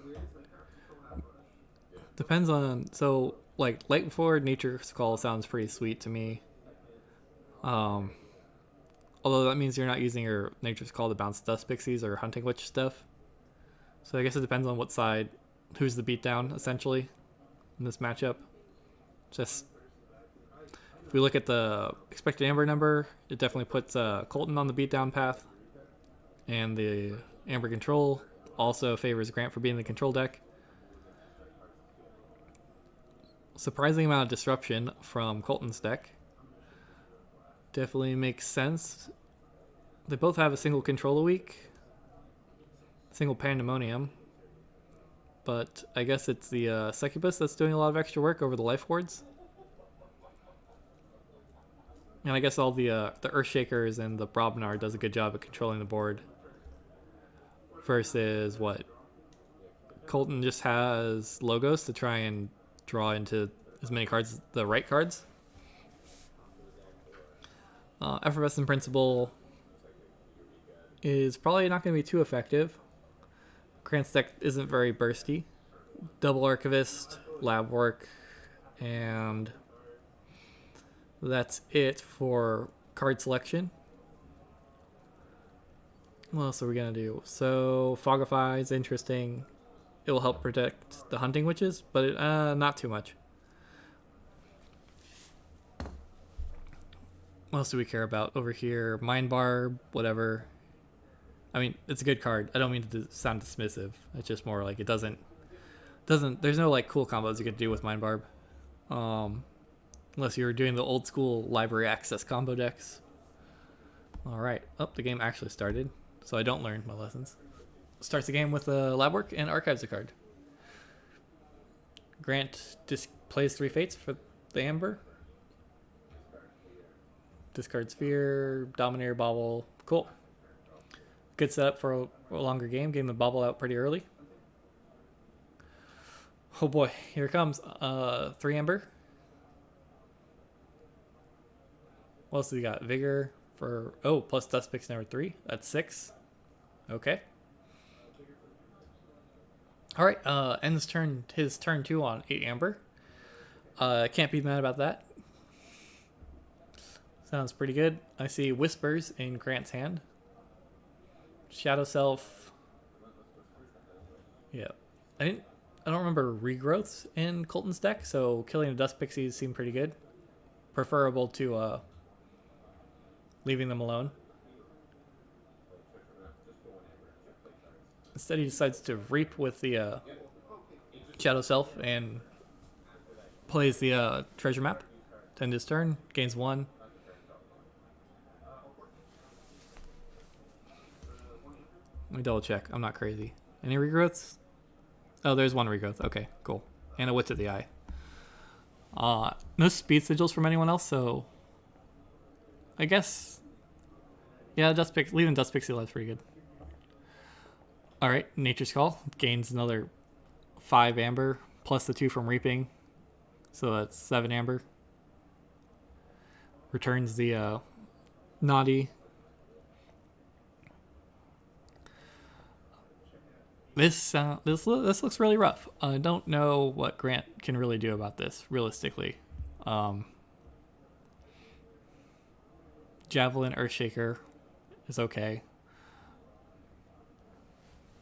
Depends on, so like light forward Nature's Call sounds pretty sweet to me. Although that means you're not using your Nature's Call to bounce Dust Pixies or Hunting Witch stuff. So I guess it depends on what side, who's the beatdown essentially in this matchup. Just if we look at the expected Amber number, it definitely puts Colton on the beatdown path, and the Amber control also favors Grant for being the control deck. Surprising amount of disruption from Colton's deck. Definitely makes sense. They both have a single control a week, single Pandemonium, but I guess it's the Succubus that's doing a lot of extra work over the life wards. And I guess all the Earthshakers and the Brobnar does a good job at controlling the board. Versus what? Colton just has Logos to try and draw into as many cards, the right cards. Effervescent Principle is probably not going to be too effective. Grant's deck isn't very bursty. Double Archivist, Lab Work, and that's it for card selection. What else are we going to do? So Fogify is interesting. It will help protect the Hunting Witches, but not too much. What else do we care about over here? Mind Barb, whatever. I mean, it's a good card. I don't mean to sound dismissive. It's just more like it doesn't. There's no like cool combos you could do with Mind Barb, unless you're doing the old school library access combo decks. All right. Oh, the game actually started, so I don't learn my lessons. Starts the game with a lab work and archives a card. Grant plays 3 Fates for the Amber. Discard Sphere, Dominator, Bobble. Cool. Good setup for a longer game. Getting the Bobble out pretty early. Oh boy, here it comes. 3 Amber. What else do we got? Vigor for, plus Dust Picks number 3. That's 6. Okay. Alright, ends his turn 2 on 8 Amber. Can't be mad about that. Sounds pretty good. I see Whispers in Grant's hand. Shadow Self. Yeah. I don't remember regrowths in Colton's deck, so killing the Dust Pixies seemed pretty good. Preferable to leaving them alone. Instead, he decides to reap with the Shadow Self and plays the treasure map. To end his turn, gains 1. Let me double check. I'm not crazy. Any regrowths? Oh, there's 1 regrowth. Okay, cool. And a Wit to the Eye. No speed sigils from anyone else, so I guess, yeah, leaving Dust Pixie alive is pretty good. All right, Nature's Call gains another 5 Amber plus the 2 from Reaping, so that's 7 Amber. Returns the Naughty. This looks really rough. I don't know what Grant can really do about this realistically. Javelin Earthshaker is okay.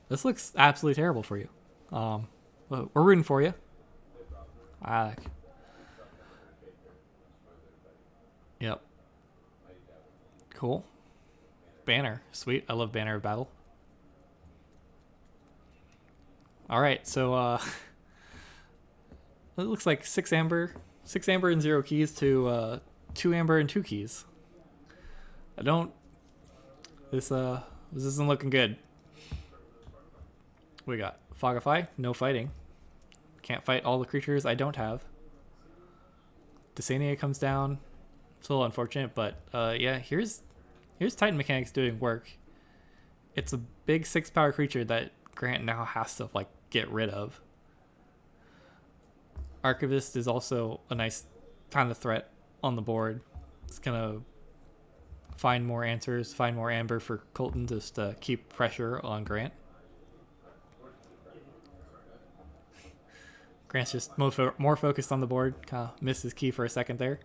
This looks absolutely terrible for you. We're rooting for you. Yep. Cool. Banner. Sweet. I love Banner of Battle. Alright, so it looks like 6 amber and 0 keys to 2 amber and 2 keys. This isn't looking good. We got Fogify, no fighting. Can't fight all the creatures I don't have. Tsana comes down. It's a little unfortunate, but yeah, here's Titan Mechanics doing work. It's a big 6 power creature that Grant now has to like get rid of. Archivist is also a nice kind of threat on the board. It's gonna find more answers, find more amber for Colton just to keep pressure on Grant. Grant's just more focused on the board. Kind of missed his key for a second there.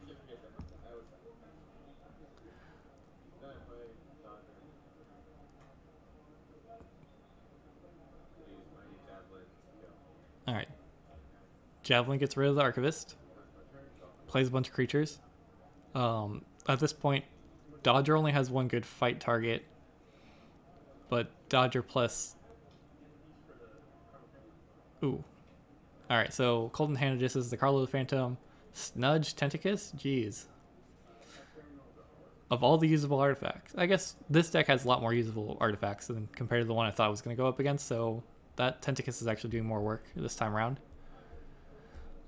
Alright. Javelin gets rid of the Archivist. Plays a bunch of creatures. At this point, Dodger only has one good fight target. But Dodger plus... Ooh. Alright, so Colton handed this as the Carlo the Phantom. Snudge Tentacus? Jeez. Of all the usable artifacts. I guess this deck has a lot more usable artifacts than compared to the one I thought I was going to go up against, so that Tentacus is actually doing more work this time around.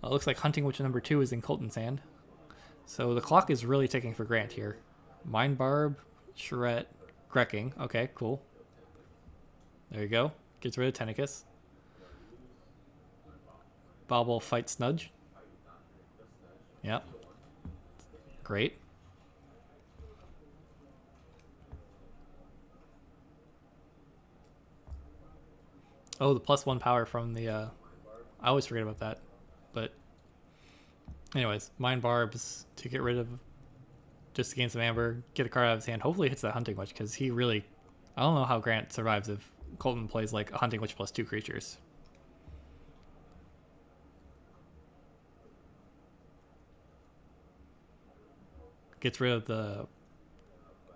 It looks like Hunting Witch number 2 is in Colton's hand. So the clock is really ticking for Grant here. Mind Barb, Charette, Grecking. Okay, cool. There you go. Gets rid of Tentacus. Bobble fight Snudge. Yep. Great. Oh, the +1 power from the... I always forget about that. But anyways, Mind Barbs to get rid of... Just to gain some amber. Get a card out of his hand. Hopefully hits that Hunting Witch, because he really... I don't know how Grant survives if Colton plays like a Hunting Witch plus 2 creatures. Gets rid of the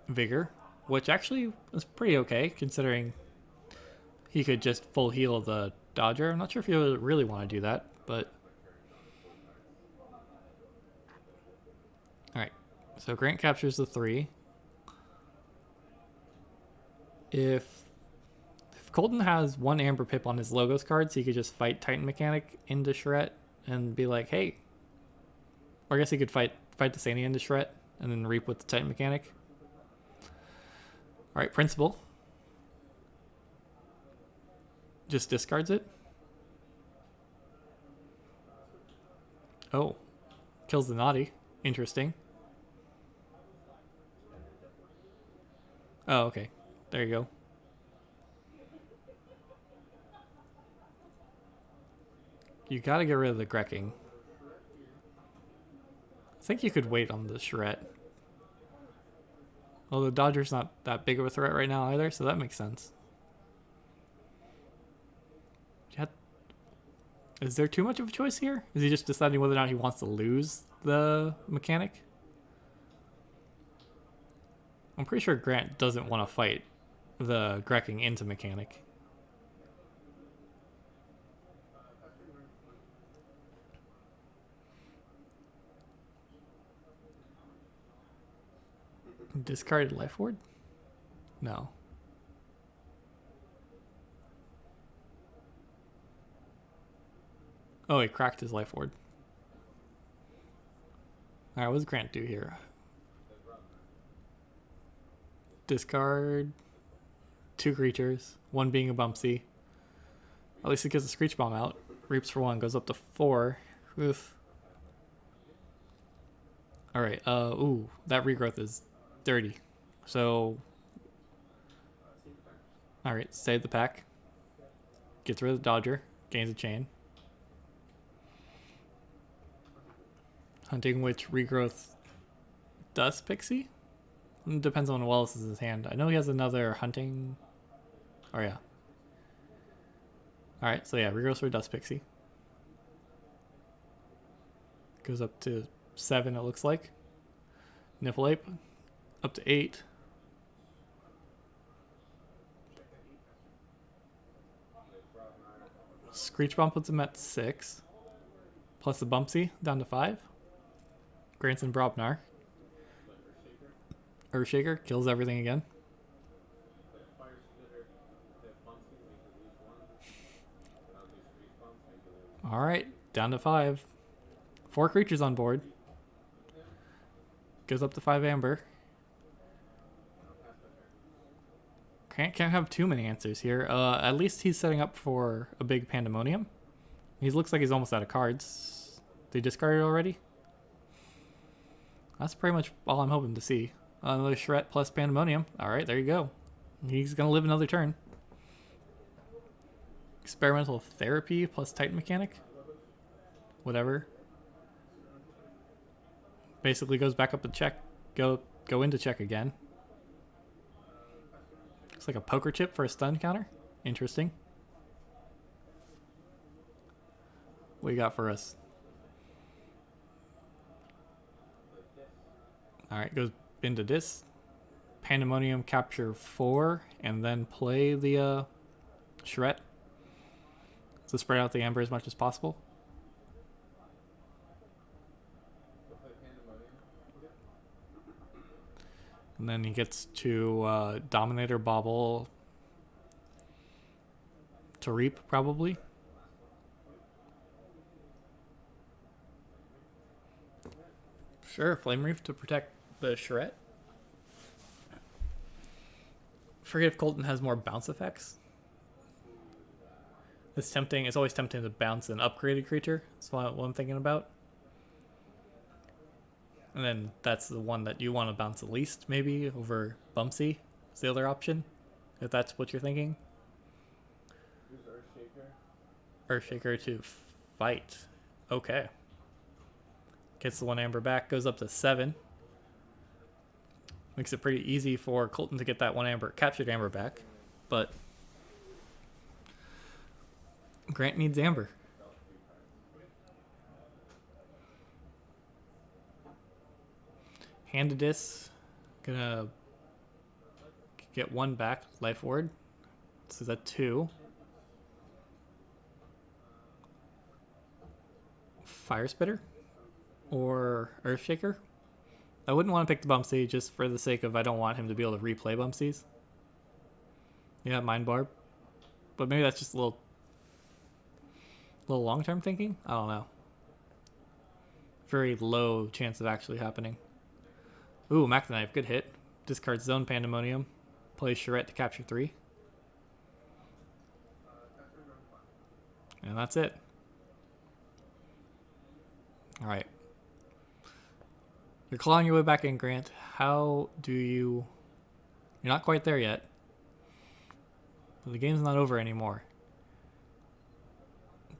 Vigor, which actually is pretty okay, considering he could just full heal the Dodger. I'm not sure if you really want to do that, but... Alright, so Grant captures the 3. If Colton has 1 Amber Pip on his Logos cards, he could just fight Titan Mechanic into Charette and be like, hey. Or I guess he could fight the Tsana into Charette and then reap with the Titan Mechanic. Alright, Principal. Just discards it. Oh. Kills the Naughty. Interesting. Oh, okay. There you go. You gotta get rid of the Grecking. I think you could wait on the Charette. Although Dodger's not that big of a threat right now either, so that makes sense. Is there too much of a choice here? Is he just deciding whether or not he wants to lose the Mechanic? I'm pretty sure Grant doesn't want to fight the Grecking into Mechanic. Discarded Life Ward? No. Oh, he cracked his Life Ward. Alright, what does Grant do here? Discard 2 creatures, 1 being a Bumpsy. At least it gets a Screech Bomb out. Reaps for 1, goes up to 4. Oof. Alright, ooh, that regrowth is dirty. So, alright, save the pack. Gets rid of the Dodger, gains a chain. Hunting Witch regrowth Dust Pixie? It depends on what else is in his hand. I know he has another hunting. Oh yeah. Alright, so yeah, regrows for Dust Pixie. Goes up to 7, it looks like. Nipple Ape, up to 8. Screech Bomb puts him at 6. Plus the Bumpsy, down to 5. Grants Brobnar. Earthshaker kills everything again. Alright, down to 5. 4 creatures on board. Goes up to 5 amber. Can't have too many answers here. At least he's setting up for a big Pandemonium. He looks like he's almost out of cards. They discarded already? That's pretty much all I'm hoping to see. Another Shret plus Pandemonium. Alright, there you go. He's going to live another turn. Experimental Therapy plus Titan Mechanic. Whatever. Basically goes back up to check. Go into check again. Looks like a poker chip for a stun counter. Interesting. What you got for us? Alright, goes into this. Pandemonium capture 4 and then play the Shret. So spread out the amber as much as possible. And then he gets to Dominator Bauble to reap, probably. Sure, Flame Reef to protect the Shret. Forget if Colton has more bounce effects. It's tempting. It's always tempting to bounce an upgraded creature. That's what I'm thinking about. And then that's the one that you want to bounce the least, maybe, over Bumpsy. Is the other option, if that's what you're thinking. Earthshaker to fight. Okay. Gets the 1 amber back, goes up to 7. Makes it pretty easy for Colton to get that 1 amber, captured amber back. But Grant needs amber. Handed this. Gonna get 1 back, Life Ward. So that's 2. Fire Spitter or Earthshaker. I wouldn't want to pick the Bumpsy just for the sake of I don't want him to be able to replay Bumpsies. Yeah, Mind Barb. But maybe that's just a little long-term thinking? I don't know. Very low chance of actually happening. Ooh, Mac the Knife, good hit. Discard Zone Pandemonium. Play Shret to capture 3. And that's it. Alright. You're clawing your way back in, Grant. How do you... You're not quite there yet. But the game's not over anymore.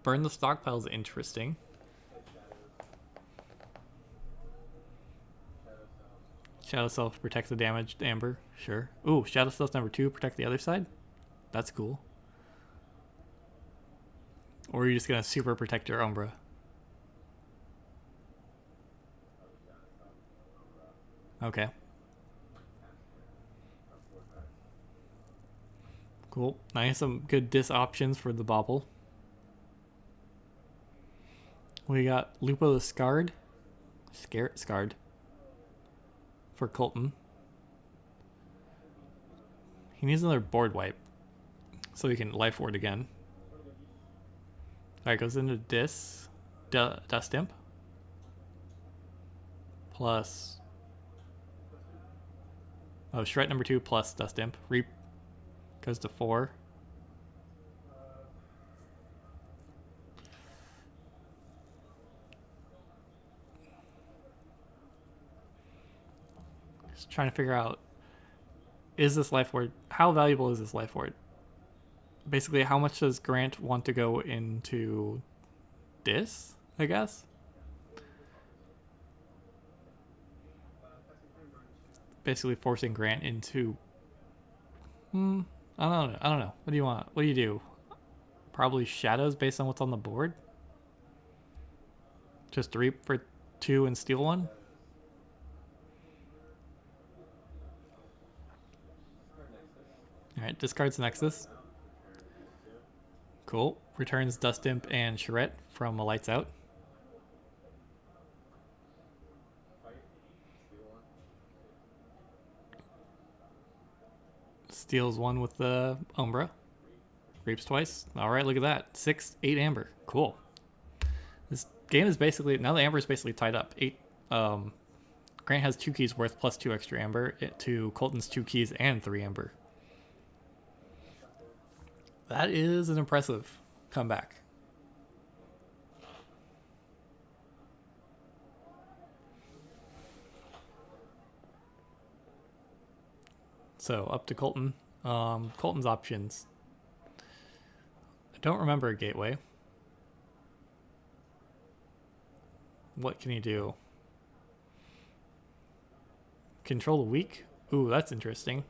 Burn the stockpile is interesting. Shadow Self protects the damaged amber. Sure. Ooh, Shadow Self number 2 protect the other side. That's cool. Or are you just going to super protect your Umbra? Okay. Cool. Nice. Some good dis options for the Bauble. We got Lupo the Scarred. Scarred. For Colton. He needs another board wipe. So he can Life Ward again. Alright, goes into Dis. Dust Imp. Plus... Oh, Shret number 2 plus Dust Imp. Reap goes to 4. Just trying to figure out, is this Life Ward, how valuable is this Life Ward? Basically, how much does Grant want to go into this, I guess? basically forcing Grant into... I don't know. What do you want? What do you do? Probably shadows based on what's on the board? Just reap for 2 and steal 1? Alright, discards Nexus. Cool. Returns Dust Imp and Charette from a Lights Out. Steals 1 with the Umbra. Reaps twice. Alright, look at that. 6, 8 Amber. Cool. This game is basically... Now the Amber is basically tied up. 8. Grant has 2 keys worth plus 2 extra Amber to Colton's 2 keys and 3 Amber. That is an impressive comeback. So up to Colton. Colton's options. I don't remember a gateway. What can he do? Control the weak? Ooh, that's interesting.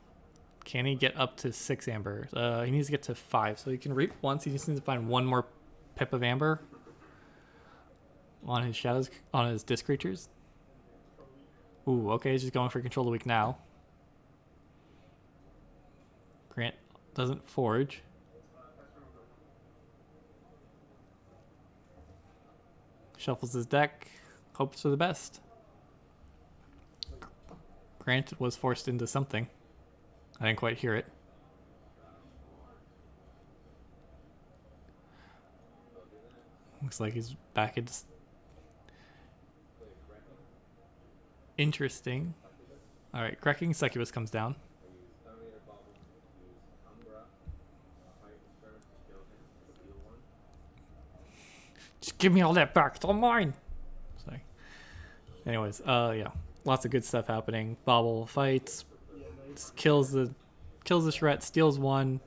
Can he get up to 6 Amber? He needs to get to 5, so he can reap once. He just needs to find 1 more pip of Amber on his shadows, on his disc creatures. Ooh, okay, he's just going for control the weak now. Grant doesn't forge. Shuffles his deck, hopes for the best. Grant was forced into something. I didn't quite hear it. Looks like he's back into... Interesting. Alright, Cracking Succubus comes down. Just give me all that back. It's all mine. Sorry. Anyways, yeah. Lots of good stuff happening. Bobble fights. Kills the Charette, steals 1.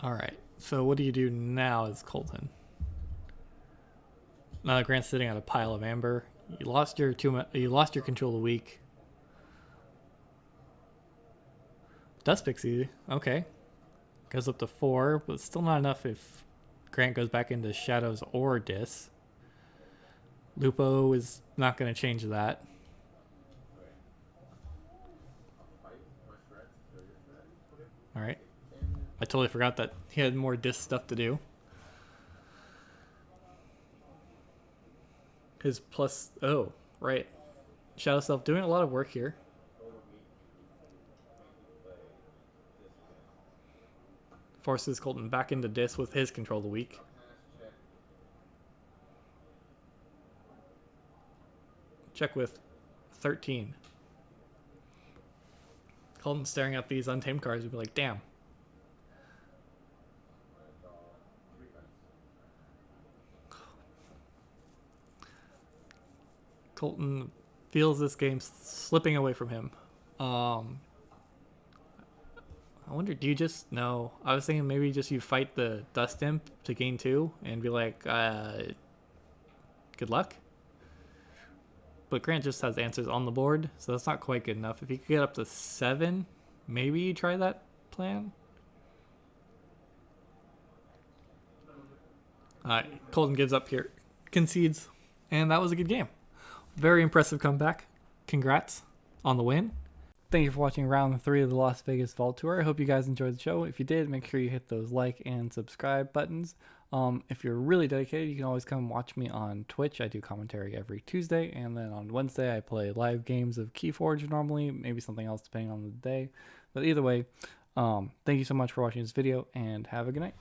Alright. So what do you do now as Colton? Now that Grant's sitting on a pile of Amber. You lost your control of the weak. Dust Pixie, okay. Goes up to 4, but still not enough if Grant goes back into Shadows or Dis. Lupo is not going to change that. Alright. I totally forgot that he had more Dis stuff to do. His plus... Oh, right. Shadow Self doing a lot of work here. Forces Colton back into Dis with his control of the weak. Check with 13. Colton staring at these untamed cards would be like, damn. Colton feels this game slipping away from him. I wonder, do you just... No. I was thinking maybe just you fight the Dust Imp to gain 2 and be like, good luck. But Grant just has answers on the board, so that's not quite good enough. If you could get up to 7, maybe you try that plan. Alright, Colton gives up here. Concedes. And that was a good game. Very impressive comeback. Congrats on the win. Thank you for watching round 3 of the Las Vegas Vault Tour. I hope you guys enjoyed the show. If you did, make sure you hit those like and subscribe buttons. If you're really dedicated, you can always come watch me on Twitch. I do commentary every Tuesday, and then on Wednesday I play live games of Keyforge normally, maybe something else depending on the day. But either way, thank you so much for watching this video, and have a good night.